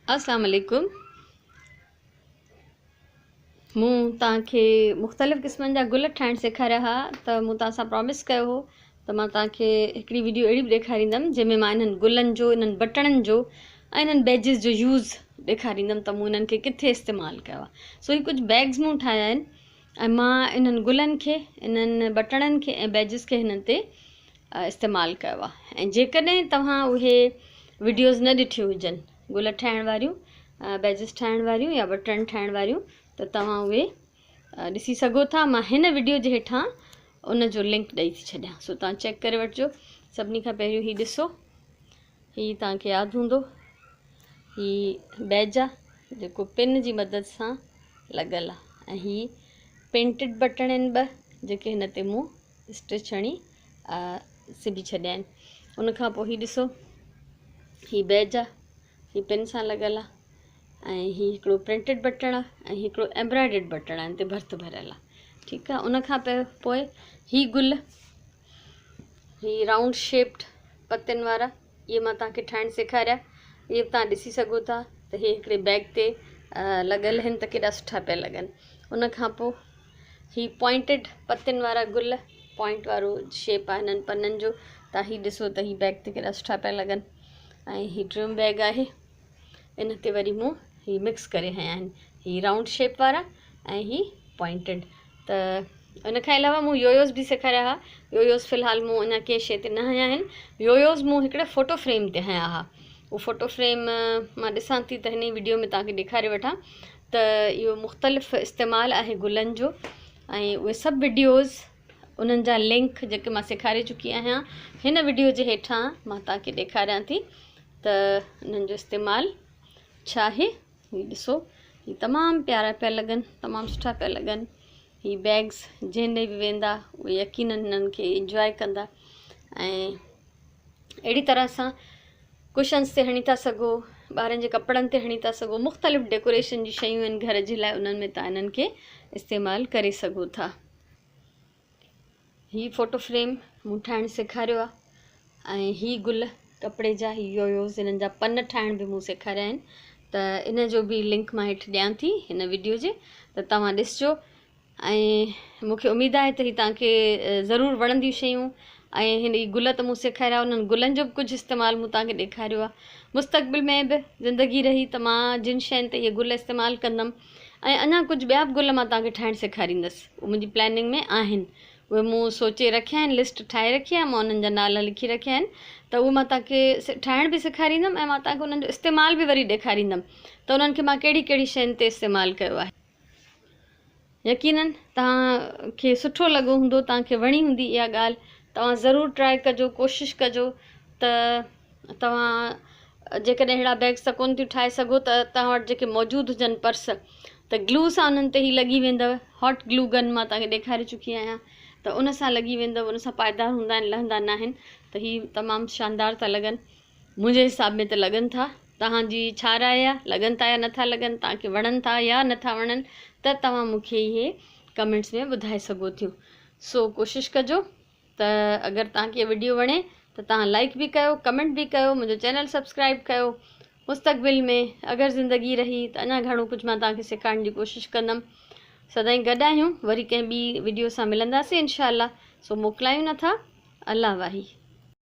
अस्सलाम वालेकुम। मूं तव्हांखे मुख़्तलिफ़ क़िस्मनि जा गुल ठाहिणु सेखारिया हुआ त मूं तव्हां सां प्रॉमिस कयो हो त मां तव्हांखे हिकिड़ी वीडियो अहिड़ी बि ॾेखारींदमि जंहिंमें मां इन्हनि गुलनि जो, इन्हनि बटणनि जो ऐं इन्हनि बैजिस जो यूज़ ॾेखारींदमि त मूं इन्हनि खे किथे इस्तेमालु कयो आहे। सो ही कुझु बैग्स मूं ठाहिया आहिनि ऐं मां इन्हनि गुलनि खे, इन्हनि बटणनि खे ऐं बैजिस खे हिननि ते इस्तेमालु कयो आहे। ऐं जेकॾहिं तव्हां उहे वीडियोज़ न ॾिठियूं हुजनि, गुल ठाहिण वारियूं, बैजिस ठाहिण वारियूं या बटण ठाहिण वारियूं, त तव्हां उहे ॾिसी सघो था। मां हिन वीडियो जे हेठां उन जो लिंक ॾेई थी छॾियां, सो तव्हां चेक करे वठिजो। सभिनी खां पहिरियों हीउ ॾिसो, हीउ तव्हांखे यादि हूंदो, हीउ बैज आहे जेको पिन जी मदद सां लॻल आहे ऐं हीउ पेंटेड बटण आहिनि ॿ जेके हिन ते मूं स्टिच हणी सिबी छॾिया आहिनि। उनखां पोइ हीउ ॾिसो, हीउ बैज आहे, हीउ पिन सां लॻल आहे ऐं हीउ हिकिड़ो प्रिंटेड बटण आहे ऐं हिकिड़ो एम्ब्रॉयडर्ड बटण आहे, हिन ते भर्त भरियल आहे। ठीकु आहे। उनखां पोइ हीउ गुल, हीउ राउंड शेप्ड पत्तियुनि वारा, इहे मां तव्हांखे ठाहिणु सेखारिया। इहे बि तव्हां ॾिसी सघो था त इहे हिकिड़े बैग ते लॻल आहिनि त केॾा सुठा पिया लॻनि। उनखां पोइ हीउ पॉइंटेड पत्तियुनि वारा गुल, पॉइंट वारो शेप आहे हिननि पननि जो, तव्हां हीउ ॾिसो त हीउ बैग ते केॾा सुठा पिया लॻनि। ऐं हीउ ड्रीम बैग आहे, इन ते वरी मूं हीउ मिक्स करे हया आहिनि, हीउ राउंड शेप वारा ऐं हीउ पॉइंटेड। त इनखां अलावा मूं योयोज़ बि सेखारिया हुआ। योयोज़ फ़िलहाल मूं अञा कंहिं शइ ते न हया आहिनि। योयोज़ मूं हिकिड़े फ़ोटो फ्रेम ते हया हुआ। उहो फ़ोटो फ्रेम मां ॾिसां थी त हिन वीडियो में तव्हांखे ॾेखारे वठां त इहो मुख़्तलिफ़ इस्तेमालु आहे गुलनि जो। ऐं उहे सभु वीडियोज़, उन्हनि जा लिंक जेके मां सेखारे चुकी आहियां, हिन वीडियो जे हेठां मां तव्हांखे ॾेखारियां थी त इन्हनि जो इस्तेमालु छा आहे। हीउ ॾिसो, हीउ तमामु प्यारा पिया लॻनि, तमामु सुठा पिया लॻनि। हीउ बैग्स जंहिं ॾे बि वेंदा उहे यकीनन हिननि खे इंजॉय कंदा। ऐं अहिड़ी तरह सां कुशन्स ते हणी था सघो, ॿारनि जे कपिड़नि ते हणी था सघो, मुख़्तलिफ़ डेकोरेशन जी शयूं आहिनि घर जे लाइ, उन्हनि में तव्हां इन्हनि खे इस्तेमालु करे सघो था। हीउ फ़ोटो फ्रेम मूं ठाहिणु सेखारियो आहे ऐं हीउ गुल कपिड़े जा, हीउ योयोज़, हिननि जा पन ठाहिण बि मूं सेखारिया आहिनि। त इन जो बि लिंक मां हेठि ॾियां थी हिन वीडियो जे, त तव्हां ॾिसिजो। ऐं मूंखे उमेदु आहे त हीउ तव्हांखे ज़रूरु वणंदियूं शयूं। ऐं हिन गुल त मूं सेखारिया, उन्हनि गुलनि जो बि कुझु इस्तेमालु मूं तव्हांखे ॾेखारियो आहे। मुस्तक़बिल में बि ज़िंदगी रही त मां जिन शयुनि ते इहे गुल इस्तेमालु कंदमि ऐं अञा कुझु ॿिया बि गुल मां तव्हांखे ठाहिणु सेखारींदसि, उहे मुंहिंजी प्लैनिंग में आहिनि। उहे मूं सोचे रखिया आहिनि, लिस्ट ठाहे रखी आहे, मां उन्हनि जा नाला लिखी रखिया आहिनि। त उहे मां तव्हांखे ठाहिण बि सेखारींदमि ऐं मां तव्हांखे उन्हनि जो इस्तेमालु बि वरी ॾेखारींदमि त उन्हनि खे मां कहिड़ी कहिड़ी शयुनि ते इस्तेमालु कयो आहे। यकीनन तव्हांखे सुठो लॻो हूंदो, तव्हांखे वणी हूंदी इहा ॻाल्हि। तव्हां ज़रूरु ट्राए कजो, कोशिशि कजो त तव्हां जेकॾहिं अहिड़ा बैग्स त कोन थियूं ठाहे सघो त तव्हां वटि जेके मौजूदु हुजनि पर्स, त ग्लू सां उन्हनि ते ई लॻी वेंदव। हॉट ग्लू गन मां तव्हांखे ॾेखारे चुकी आहियां, त उन सां लॻी वेंदव, उन सां पाइदार हूंदा आहिनि, लहंदा न आहिनि। त हीउ तमामु शानदार था लॻनि, मुंहिंजे हिसाब में त लॻनि था। तव्हांजी छा राय आहे, लॻनि था या नथा लॻनि, तव्हांखे वणनि था या नथा वणनि, त तव्हां मूंखे इहे कमेंट्स में ॿुधाए सघो थियूं। सो कोशिशि कजो त अगरि तव्हांखे इहा वीडियो वणे त तव्हां लाइक बि कयो, कमेंट बि कयो, मुंहिंजो चैनल सब्सक्राइब कयो। मुस्तक़बिल में अगरि ज़िंदगी रही त अञा घणो कुझु मां तव्हांखे सेखारण जी कोशिशि कंदमि। सदाईं गॾु आहियूं, वरी कंहिं ॿी वीडियो सां मिलंदासीं इंशाअल्लाह। सो मोकिलायूं नथा, अल्लाह वाही।